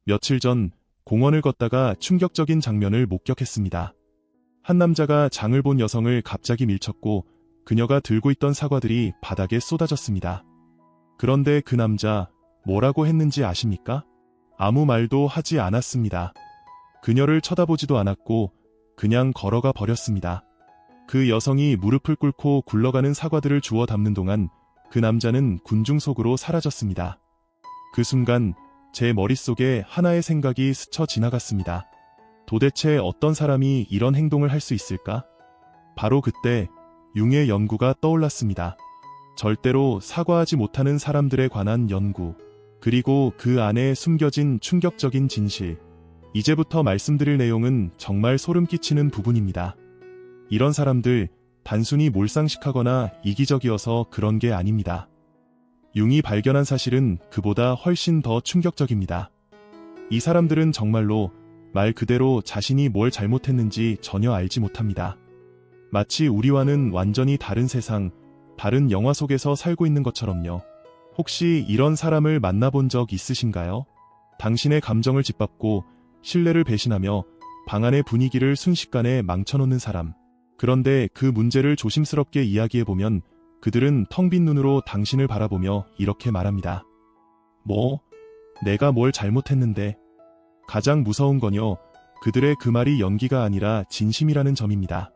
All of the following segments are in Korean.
며칠 전 공원을 걷다가 충격적인 장면을 목격했습니다. 한 남자가 장을 본 여성을 갑자기 밀쳤고 그녀가 들고 있던 사과들이 바닥에 쏟아졌습니다. 그런데 그 남자 뭐라고 했는지 아십니까? 아무 말도 하지 않았습니다. 그녀를 쳐다보지도 않았고 그냥 걸어가 버렸습니다. 그 여성이 무릎을 꿇고 굴러가는 사과들을 주워 담는 동안 그 남자는 군중 속으로 사라졌습니다. 그 순간 제 머릿속에 하나의 생각이 스쳐 지나갔습니다. 도대체 어떤 사람이 이런 행동을 할 수 있을까? 바로 그때 융의 연구가 떠올랐습니다. 절대로 사과하지 못하는 사람들에 관한 연구, 그리고 그 안에 숨겨진 충격적인 진실. 이제부터 말씀드릴 내용은 정말 소름 끼치는 부분입니다. 이런 사람들 단순히 몰상식하거나 이기적이어서 그런 게 아닙니다. 융이 발견한 사실은 그보다 훨씬 더 충격적입니다. 이 사람들은 정말로 말 그대로 자신이 뭘 잘못했는지 전혀 알지 못합니다. 마치 우리와는 완전히 다른 세상, 다른 영화 속에서 살고 있는 것처럼요. 혹시 이런 사람을 만나본 적 있으신가요? 당신의 감정을 짓밟고 신뢰를 배신하며 방 안의 분위기를 순식간에 망쳐놓는 사람. 그런데 그 문제를 조심스럽게 이야기해보면 그들은 텅 빈 눈으로 당신을 바라보며 이렇게 말합니다. 뭐? 내가 뭘 잘못했는데? 가장 무서운 건요, 그들의 그 말이 연기가 아니라 진심이라는 점입니다.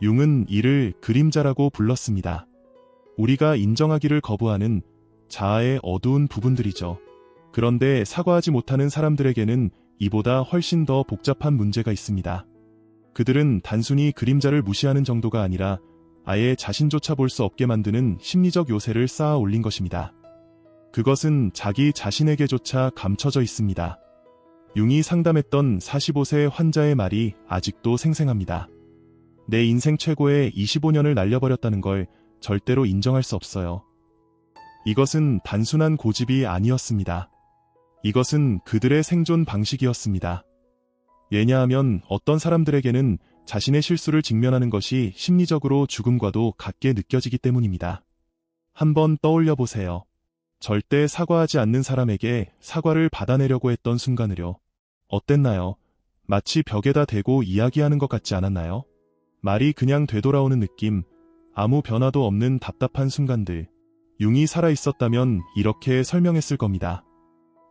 융은 이를 그림자라고 불렀습니다. 우리가 인정하기를 거부하는 자아의 어두운 부분들이죠. 그런데 사과하지 못하는 사람들에게는 이보다 훨씬 더 복잡한 문제가 있습니다. 그들은 단순히 그림자를 무시하는 정도가 아니라 아예 자신조차 볼 수 없게 만드는 심리적 요새를 쌓아 올린 것입니다. 그것은 자기 자신에게조차 감춰져 있습니다. 융이 상담했던 45세 환자의 말이 아직도 생생합니다. 내 인생 최고의 25년을 날려버렸다는 걸 절대로 인정할 수 없어요. 이것은 단순한 고집이 아니었습니다. 이것은 그들의 생존 방식이었습니다. 왜냐하면 어떤 사람들에게는 자신의 실수를 직면하는 것이 심리적으로 죽음과도 같게 느껴지기 때문입니다. 한번 떠올려 보세요. 절대 사과하지 않는 사람에게 사과를 받아내려고 했던 순간을요. 어땠나요? 마치 벽에다 대고 이야기하는 것 같지 않았나요? 말이 그냥 되돌아오는 느낌, 아무 변화도 없는 답답한 순간들. 융이 살아있었다면 이렇게 설명했을 겁니다.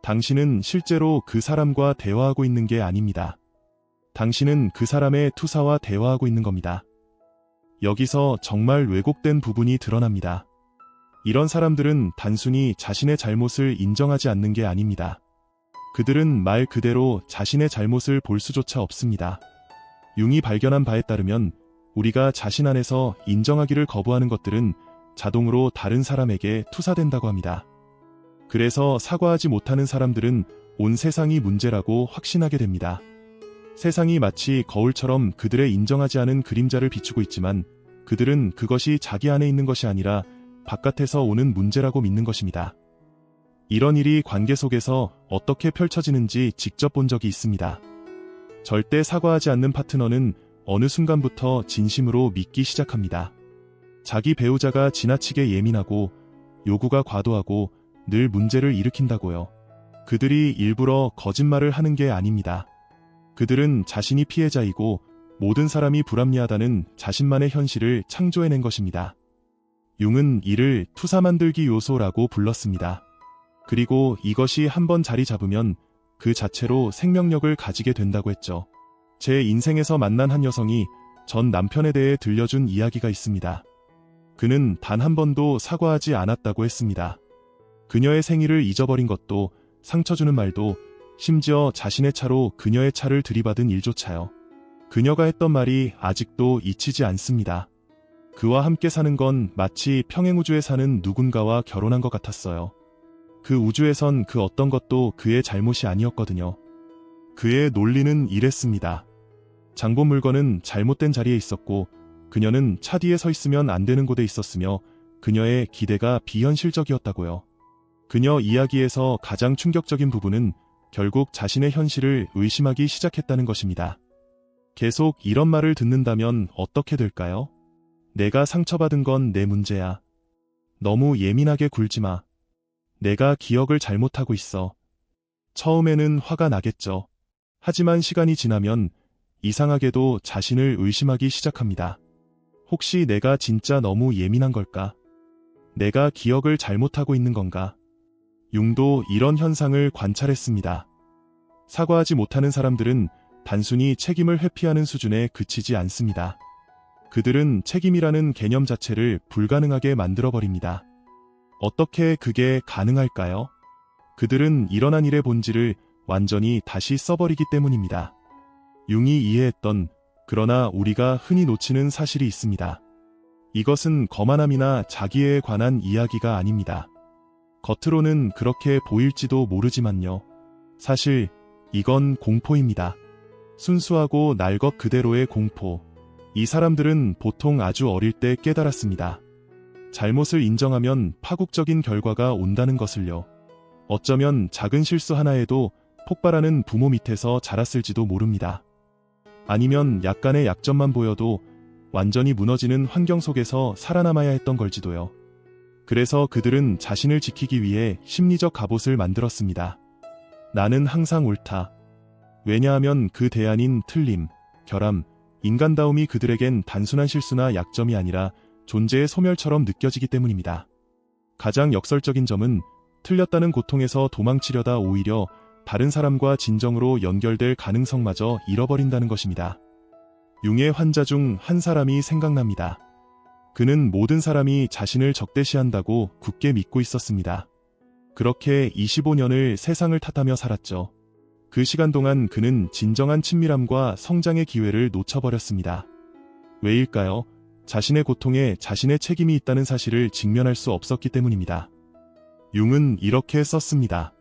당신은 실제로 그 사람과 대화하고 있는 게 아닙니다. 당신은 그 사람의 투사와 대화하고 있는 겁니다. 여기서 정말 왜곡된 부분이 드러납니다. 이런 사람들은 단순히 자신의 잘못을 인정하지 않는 게 아닙니다. 그들은 말 그대로 자신의 잘못을 볼 수조차 없습니다. 융이 발견한 바에 따르면 우리가 자신 안에서 인정하기를 거부하는 것들은 자동으로 다른 사람에게 투사된다고 합니다. 그래서 사과하지 못하는 사람들은 온 세상이 문제라고 확신하게 됩니다. 세상이 마치 거울처럼 그들의 인정하지 않은 그림자를 비추고 있지만 그들은 그것이 자기 안에 있는 것이 아니라 바깥에서 오는 문제라고 믿는 것입니다. 이런 일이 관계 속에서 어떻게 펼쳐지는지 직접 본 적이 있습니다. 절대 사과하지 않는 파트너는 어느 순간부터 진심으로 믿기 시작합니다. 자기 배우자가 지나치게 예민하고 요구가 과도하고 늘 문제를 일으킨다고요. 그들이 일부러 거짓말을 하는 게 아닙니다. 그들은 자신이 피해자이고 모든 사람이 불합리하다는 자신만의 현실을 창조해낸 것입니다. 융은 이를 투사 만들기 요소라고 불렀습니다. 그리고 이것이 한번 자리 잡으면 그 자체로 생명력을 가지게 된다고 했죠. 제 인생에서 만난 한 여성이 전 남편에 대해 들려준 이야기가 있습니다. 그는 단 한 번도 사과하지 않았다고 했습니다. 그녀의 생일을 잊어버린 것도, 상처 주는 말도, 심지어 자신의 차로 그녀의 차를 들이받은 일조차요. 그녀가 했던 말이 아직도 잊히지 않습니다. 그와 함께 사는 건 마치 평행우주에 사는 누군가와 결혼한 것 같았어요. 그 우주에선 그 어떤 것도 그의 잘못이 아니었거든요. 그의 논리는 이랬습니다. 장본 물건은 잘못된 자리에 있었고 그녀는 차 뒤에 서 있으면 안 되는 곳에 있었으며 그녀의 기대가 비현실적이었다고요. 그녀 이야기에서 가장 충격적인 부분은 결국 자신의 현실을 의심하기 시작했다는 것입니다. 계속 이런 말을 듣는다면 어떻게 될까요? 내가 상처받은 건 내 문제야. 너무 예민하게 굴지 마. 내가 기억을 잘못하고 있어. 처음에는 화가 나겠죠. 하지만 시간이 지나면 이상하게도 자신을 의심하기 시작합니다. 혹시 내가 진짜 너무 예민한 걸까? 내가 기억을 잘못하고 있는 건가? 융도 이런 현상을 관찰했습니다. 사과하지 못하는 사람들은 단순히 책임을 회피하는 수준에 그치지 않습니다. 그들은 책임이라는 개념 자체를 불가능하게 만들어버립니다. 어떻게 그게 가능할까요? 그들은 일어난 일의 본질을 완전히 다시 써버리기 때문입니다. 융이 이해했던, 그러나 우리가 흔히 놓치는 사실이 있습니다. 이것은 거만함이나 자기애에 관한 이야기가 아닙니다. 겉으로는 그렇게 보일지도 모르지만요. 사실 이건 공포입니다. 순수하고 날 것 그대로의 공포. 이 사람들은 보통 아주 어릴 때 깨달았습니다. 잘못을 인정하면 파국적인 결과가 온다는 것을요. 어쩌면 작은 실수 하나에도 폭발하는 부모 밑에서 자랐을지도 모릅니다. 아니면 약간의 약점만 보여도 완전히 무너지는 환경 속에서 살아남아야 했던 걸지도요. 그래서 그들은 자신을 지키기 위해 심리적 갑옷을 만들었습니다. 나는 항상 옳다. 왜냐하면 그 대안인 틀림, 결함, 인간다움이 그들에겐 단순한 실수나 약점이 아니라 존재의 소멸처럼 느껴지기 때문입니다. 가장 역설적인 점은 틀렸다는 고통에서 도망치려다 오히려 다른 사람과 진정으로 연결될 가능성마저 잃어버린다는 것입니다. 융의 환자 중 한 사람이 생각납니다. 그는 모든 사람이 자신을 적대시한다고 굳게 믿고 있었습니다. 그렇게 25년을 세상을 탓하며 살았죠. 그 시간 동안 그는 진정한 친밀함과 성장의 기회를 놓쳐버렸습니다. 왜일까요? 자신의 고통에 자신의 책임이 있다는 사실을 직면할 수 없었기 때문입니다. 융은 이렇게 썼습니다.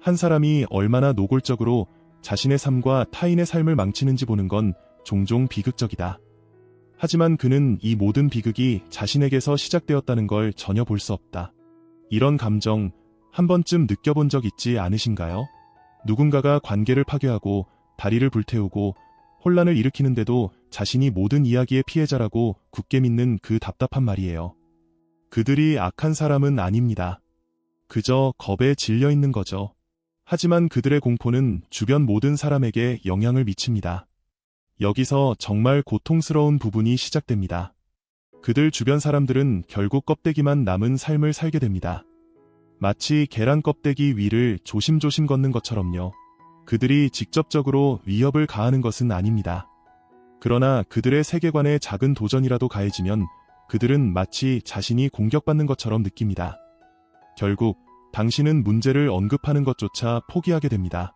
한 사람이 얼마나 노골적으로 자신의 삶과 타인의 삶을 망치는지 보는 건 종종 비극적이다. 하지만 그는 이 모든 비극이 자신에게서 시작되었다는 걸 전혀 볼 수 없다. 이런 감정 한 번쯤 느껴본 적 있지 않으신가요? 누군가가 관계를 파괴하고 다리를 불태우고 혼란을 일으키는데도 자신이 모든 이야기의 피해자라고 굳게 믿는 그 답답한 말이에요. 그들이 악한 사람은 아닙니다. 그저 겁에 질려 있는 거죠. 하지만 그들의 공포는 주변 모든 사람에게 영향을 미칩니다. 여기서 정말 고통스러운 부분이 시작됩니다. 그들 주변 사람들은 결국 껍데기만 남은 삶을 살게 됩니다. 마치 계란 껍데기 위를 조심조심 걷는 것처럼요. 그들이 직접적으로 위협을 가하는 것은 아닙니다. 그러나 그들의 세계관에 작은 도전이라도 가해지면 그들은 마치 자신이 공격받는 것처럼 느낍니다. 결국 당신은 문제를 언급하는 것조차 포기하게 됩니다.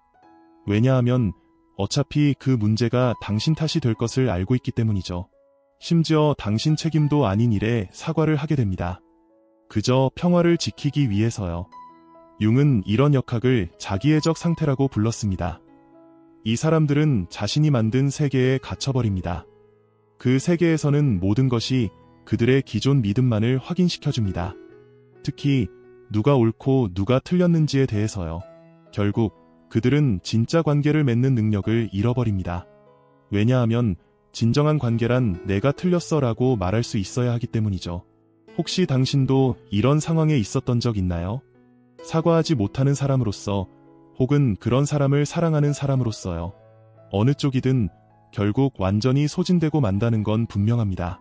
왜냐하면 어차피 그 문제가 당신 탓이 될 것을 알고 있기 때문이죠. 심지어 당신 책임도 아닌 일에 사과를 하게 됩니다. 그저 평화를 지키기 위해서요. 융은 이런 역학을 자기애적 상태라고 불렀습니다. 이 사람들은 자신이 만든 세계에 갇혀버립니다. 그 세계에서는 모든 것이 그들의 기존 믿음만을 확인시켜줍니다. 특히 누가 옳고 누가 틀렸는지에 대해서요. 결국 그들은 진짜 관계를 맺는 능력을 잃어버립니다. 왜냐하면 진정한 관계란 내가 틀렸어 라고 말할 수 있어야 하기 때문이죠. 혹시 당신도 이런 상황에 있었던 적 있나요? 사과하지 못하는 사람으로서 혹은 그런 사람을 사랑하는 사람으로서요. 어느 쪽이든 결국 완전히 소진되고 만다는 건 분명합니다.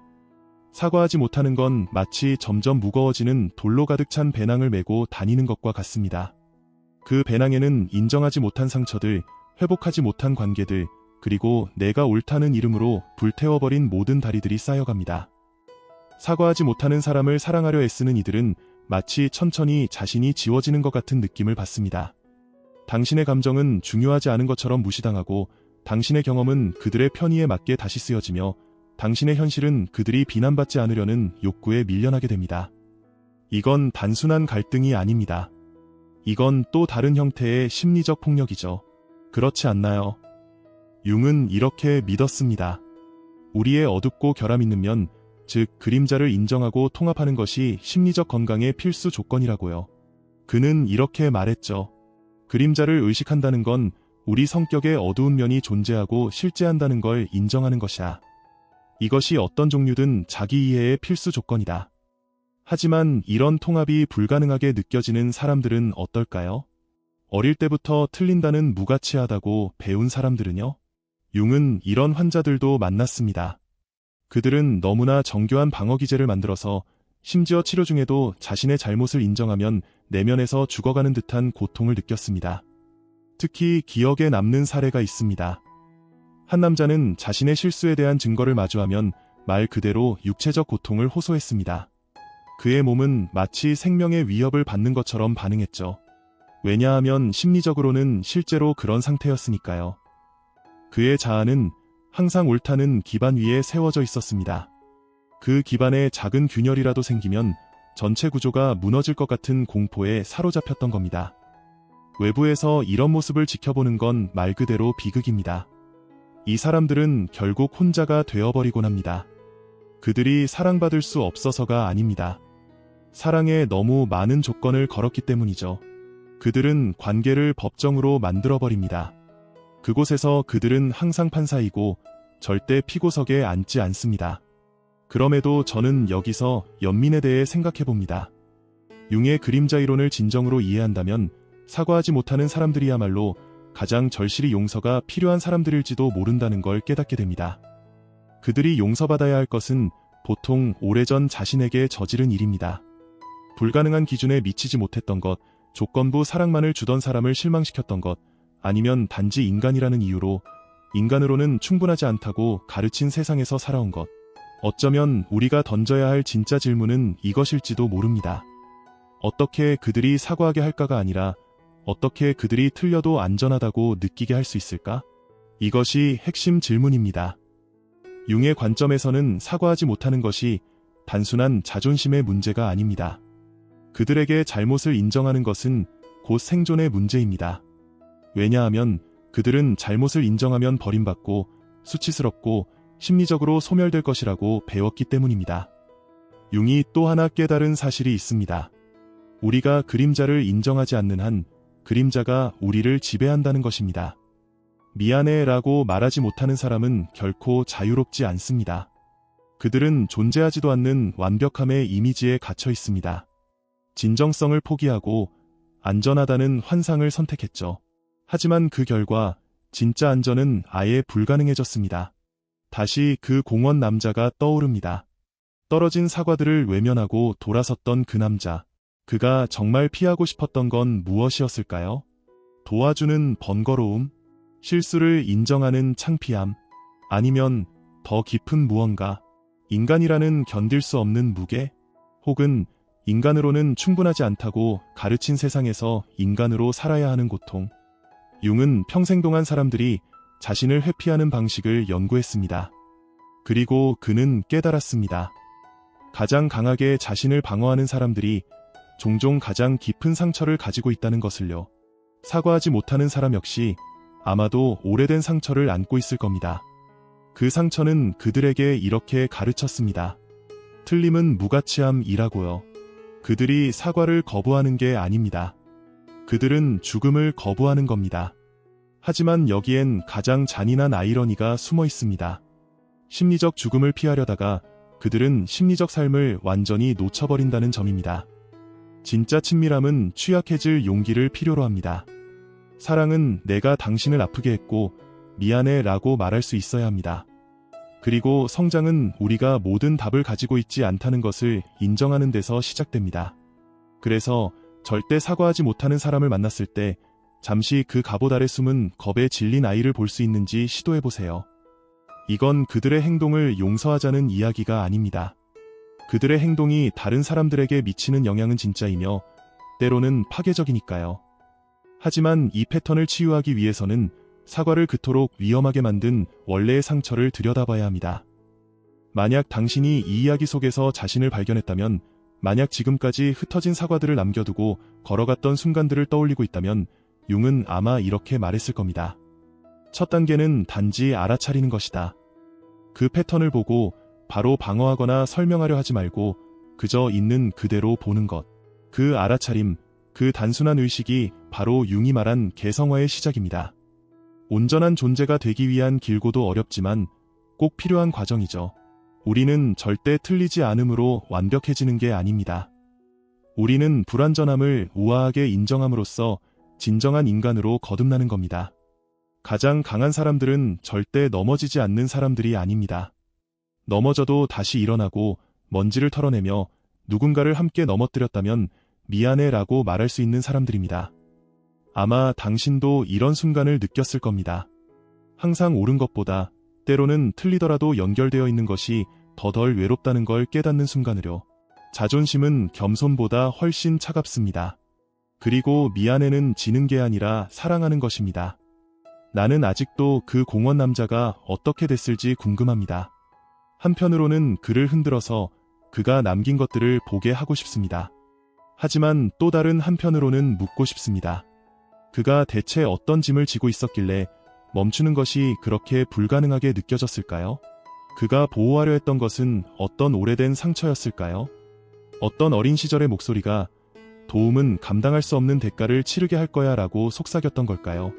사과하지 못하는 건 마치 점점 무거워지는 돌로 가득 찬 배낭을 메고 다니는 것과 같습니다. 그 배낭에는 인정하지 못한 상처들, 회복하지 못한 관계들, 그리고 내가 옳다는 이름으로 불태워버린 모든 다리들이 쌓여갑니다. 사과하지 못하는 사람을 사랑하려 애쓰는 이들은 마치 천천히 자신이 지워지는 것 같은 느낌을 받습니다. 당신의 감정은 중요하지 않은 것처럼 무시당하고 당신의 경험은 그들의 편의에 맞게 다시 쓰여지며 당신의 현실은 그들이 비난받지 않으려는 욕구에 밀려나게 됩니다. 이건 단순한 갈등이 아닙니다. 이건 또 다른 형태의 심리적 폭력이죠. 그렇지 않나요? 융은 이렇게 믿었습니다. 우리의 어둡고 결함 있는 면, 즉 그림자를 인정하고 통합하는 것이 심리적 건강의 필수 조건이라고요. 그는 이렇게 말했죠. 그림자를 의식한다는 건 우리 성격의 어두운 면이 존재하고 실제한다는 걸 인정하는 것이야. 이것이 어떤 종류든 자기 이해의 필수 조건이다. 하지만 이런 통합이 불가능하게 느껴지는 사람들은 어떨까요? 어릴 때부터 틀린다는 무가치하다고 배운 사람들은요? 융은 이런 환자들도 만났습니다. 그들은 너무나 정교한 방어 기제를 만들어서 심지어 치료 중에도 자신의 잘못을 인정하면 내면에서 죽어가는 듯한 고통을 느꼈습니다. 특히 기억에 남는 사례가 있습니다. 한 남자는 자신의 실수에 대한 증거를 마주하면 말 그대로 육체적 고통을 호소했습니다. 그의 몸은 마치 생명의 위협을 받는 것처럼 반응했죠. 왜냐하면 심리적으로는 실제로 그런 상태였으니까요. 그의 자아는 항상 옳다는 기반 위에 세워져 있었습니다. 그 기반에 작은 균열이라도 생기면 전체 구조가 무너질 것 같은 공포에 사로잡혔던 겁니다. 외부에서 이런 모습을 지켜보는 건 말 그대로 비극입니다. 이 사람들은 결국 혼자가 되어버리곤 합니다. 그들이 사랑받을 수 없어서가 아닙니다. 사랑에 너무 많은 조건을 걸었기 때문이죠. 그들은 관계를 법정으로 만들어버립니다. 그곳에서 그들은 항상 판사이고 절대 피고석에 앉지 않습니다. 그럼에도 저는 여기서 연민에 대해 생각해봅니다. 융의 그림자 이론을 진정으로 이해한다면 사과하지 못하는 사람들이야말로 가장 절실히 용서가 필요한 사람들일지도 모른다는 걸 깨닫게 됩니다. 그들이 용서받아야 할 것은 보통 오래전 자신에게 저지른 일입니다. 불가능한 기준에 미치지 못했던 것, 조건부 사랑만을 주던 사람을 실망시켰던 것, 아니면 단지 인간이라는 이유로 인간으로는 충분하지 않다고 가르친 세상에서 살아온 것. 어쩌면 우리가 던져야 할 진짜 질문은 이것일지도 모릅니다. 어떻게 그들이 사과하게 할까가 아니라 어떻게 그들이 틀려도 안전하다고 느끼게 할 수 있을까? 이것이 핵심 질문입니다. 융의 관점에서는 사과하지 못하는 것이 단순한 자존심의 문제가 아닙니다. 그들에게 잘못을 인정하는 것은 곧 생존의 문제입니다. 왜냐하면 그들은 잘못을 인정하면 버림받고 수치스럽고 심리적으로 소멸될 것이라고 배웠기 때문입니다. 융이 또 하나 깨달은 사실이 있습니다. 우리가 그림자를 인정하지 않는 한 그림자가 우리를 지배한다는 것입니다. 미안해 라고 말하지 못하는 사람은 결코 자유롭지 않습니다. 그들은 존재하지도 않는 완벽함의 이미지에 갇혀 있습니다. 진정성을 포기하고 안전하다는 환상을 선택했죠. 하지만 그 결과 진짜 안전은 아예 불가능해졌습니다. 다시 그 공원 남자가 떠오릅니다. 떨어진 사과들을 외면하고 돌아섰던 그 남자. 그가 정말 피하고 싶었던 건 무엇이었을까요? 도와주는 번거로움? 실수를 인정하는 창피함? 아니면 더 깊은 무언가? 인간이라는 견딜 수 없는 무게? 혹은 인간으로는 충분하지 않다고 가르친 세상에서 인간으로 살아야 하는 고통? 융은 평생 동안 사람들이 자신을 회피하는 방식을 연구했습니다. 그리고 그는 깨달았습니다. 가장 강하게 자신을 방어하는 사람들이 종종 가장 깊은 상처를 가지고 있다는 것을요. 사과하지 못하는 사람 역시 아마도 오래된 상처를 안고 있을 겁니다. 그 상처는 그들에게 이렇게 가르쳤습니다. 틀림은 무가치함이라고요. 그들이 사과를 거부하는 게 아닙니다. 그들은 죽음을 거부하는 겁니다. 하지만 여기엔 가장 잔인한 아이러니가 숨어 있습니다. 심리적 죽음을 피하려다가 그들은 심리적 삶을 완전히 놓쳐버린다는 점입니다. 진짜 친밀함은 취약해질 용기를 필요로 합니다. 사랑은 내가 당신을 아프게 했고 미안해 라고 말할 수 있어야 합니다. 그리고 성장은 우리가 모든 답을 가지고 있지 않다는 것을 인정하는 데서 시작됩니다. 그래서 절대 사과하지 못하는 사람을 만났을 때 잠시 그 갑옷 아래 숨은 겁에 질린 아이를 볼 수 있는지 시도해보세요. 이건 그들의 행동을 용서하자는 이야기가 아닙니다. 그들의 행동이 다른 사람들에게 미치는 영향은 진짜이며 때로는 파괴적이니까요. 하지만 이 패턴을 치유하기 위해서는 사과를 그토록 위험하게 만든 원래의 상처를 들여다봐야 합니다. 만약 당신이 이 이야기 속에서 자신을 발견했다면, 만약 지금까지 흩어진 사과들을 남겨두고 걸어갔던 순간들을 떠올리고 있다면 융은 아마 이렇게 말했을 겁니다. 첫 단계는 단지 알아차리는 것이다. 그 패턴을 보고 바로 방어하거나 설명하려 하지 말고 그저 있는 그대로 보는 것. 그 알아차림, 그 단순한 의식이 바로 융이 말한 개성화의 시작입니다. 온전한 존재가 되기 위한 길고도 어렵지만 꼭 필요한 과정이죠. 우리는 절대 틀리지 않음으로 완벽해지는 게 아닙니다. 우리는 불완전함을 우아하게 인정함으로써 진정한 인간으로 거듭나는 겁니다. 가장 강한 사람들은 절대 넘어지지 않는 사람들이 아닙니다. 넘어져도 다시 일어나고 먼지를 털어내며 누군가를 함께 넘어뜨렸다면 미안해 라고 말할 수 있는 사람들입니다. 아마 당신도 이런 순간을 느꼈을 겁니다. 항상 옳은 것보다 때로는 틀리더라도 연결되어 있는 것이 더 덜 외롭다는 걸 깨닫는 순간으로. 자존심은 겸손보다 훨씬 차갑습니다. 그리고 미안해는 지는 게 아니라 사랑하는 것입니다. 나는 아직도 그 공원 남자가 어떻게 됐을지 궁금합니다. 한편으로는 그를 흔들어서 그가 남긴 것들을 보게 하고 싶습니다. 하지만 또 다른 한편으로는 묻고 싶습니다. 그가 대체 어떤 짐을 지고 있었길래 멈추는 것이 그렇게 불가능하게 느껴졌을까요? 그가 보호하려 했던 것은 어떤 오래된 상처였을까요? 어떤 어린 시절의 목소리가 도움은 감당할 수 없는 대가를 치르게 할 거야 라고 속삭였던 걸까요?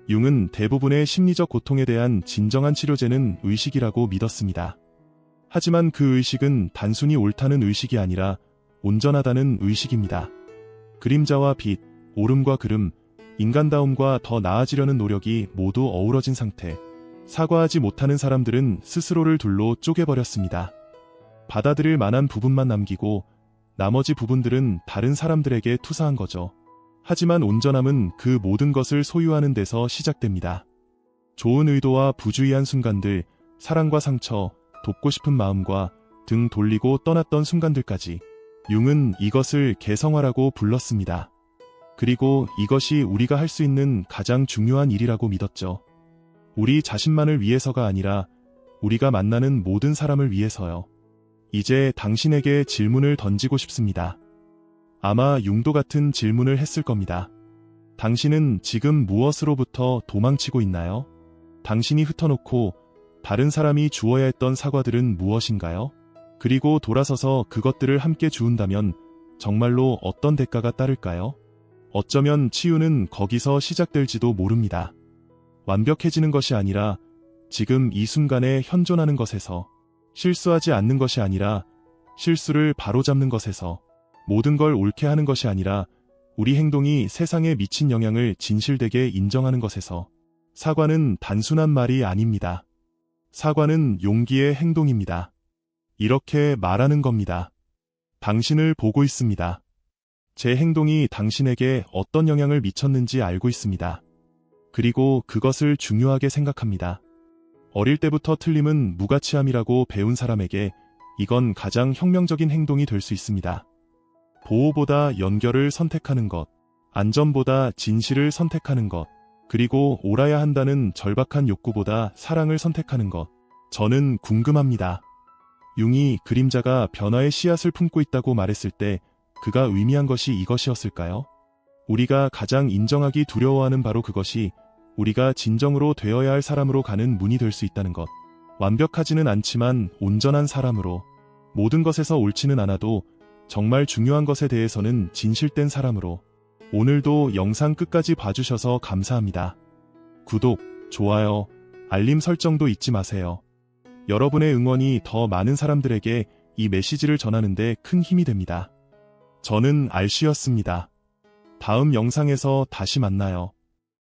융은 대부분의 심리적 고통에 대한 진정한 치료제는 의식이라고 믿었습니다. 하지만 그 의식은 단순히 옳다는 의식이 아니라 온전하다는 의식입니다. 그림자와 빛, 옳음과 그름, 인간다움과 더 나아지려는 노력이 모두 어우러진 상태. 사과하지 못하는 사람들은 스스로를 둘로 쪼개버렸습니다. 받아들일 만한 부분만 남기고 나머지 부분들은 다른 사람들에게 투사한 거죠. 하지만 온전함은 그 모든 것을 소유하는 데서 시작됩니다. 좋은 의도와 부주의한 순간들, 사랑과 상처, 돕고 싶은 마음과 등 돌리고 떠났던 순간들까지. 융은 이것을 개성화라고 불렀습니다. 그리고 이것이 우리가 할 수 있는 가장 중요한 일이라고 믿었죠. 우리 자신만을 위해서가 아니라 우리가 만나는 모든 사람을 위해서요. 이제 당신에게 질문을 던지고 싶습니다. 아마 융도 같은 질문을 했을 겁니다. 당신은 지금 무엇으로부터 도망치고 있나요? 당신이 흩어놓고 다른 사람이 주어야 했던 사과들은 무엇인가요? 그리고 돌아서서 그것들을 함께 주운다면 정말로 어떤 대가가 따를까요? 어쩌면 치유는 거기서 시작될지도 모릅니다. 완벽해지는 것이 아니라 지금 이 순간에 현존하는 것에서, 실수하지 않는 것이 아니라 실수를 바로잡는 것에서, 모든 걸 옳게 하는 것이 아니라 우리 행동이 세상에 미친 영향을 진실되게 인정하는 것에서. 사과는 단순한 말이 아닙니다. 사과는 용기의 행동입니다. 이렇게 말하는 겁니다. 당신을 보고 있습니다. 제 행동이 당신에게 어떤 영향을 미쳤는지 알고 있습니다. 그리고 그것을 중요하게 생각합니다. 어릴 때부터 틀림은 무가치함이라고 배운 사람에게 이건 가장 혁명적인 행동이 될 수 있습니다. 보호보다 연결을 선택하는 것, 안전보다 진실을 선택하는 것, 그리고 옳아야 한다는 절박한 욕구보다 사랑을 선택하는 것. 저는 궁금합니다. 융이 그림자가 변화의 씨앗을 품고 있다고 말했을 때 그가 의미한 것이 이것이었을까요? 우리가 가장 인정하기 두려워하는 바로 그것이 우리가 진정으로 되어야 할 사람으로 가는 문이 될 수 있다는 것. 완벽하지는 않지만 온전한 사람으로, 모든 것에서 옳지는 않아도 정말 중요한 것에 대해서는 진실된 사람으로. 오늘도 영상 끝까지 봐주셔서 감사합니다. 구독, 좋아요, 알림 설정도 잊지 마세요. 여러분의 응원이 더 많은 사람들에게 이 메시지를 전하는 데 큰 힘이 됩니다. 저는 알씨였습니다. 다음 영상에서 다시 만나요.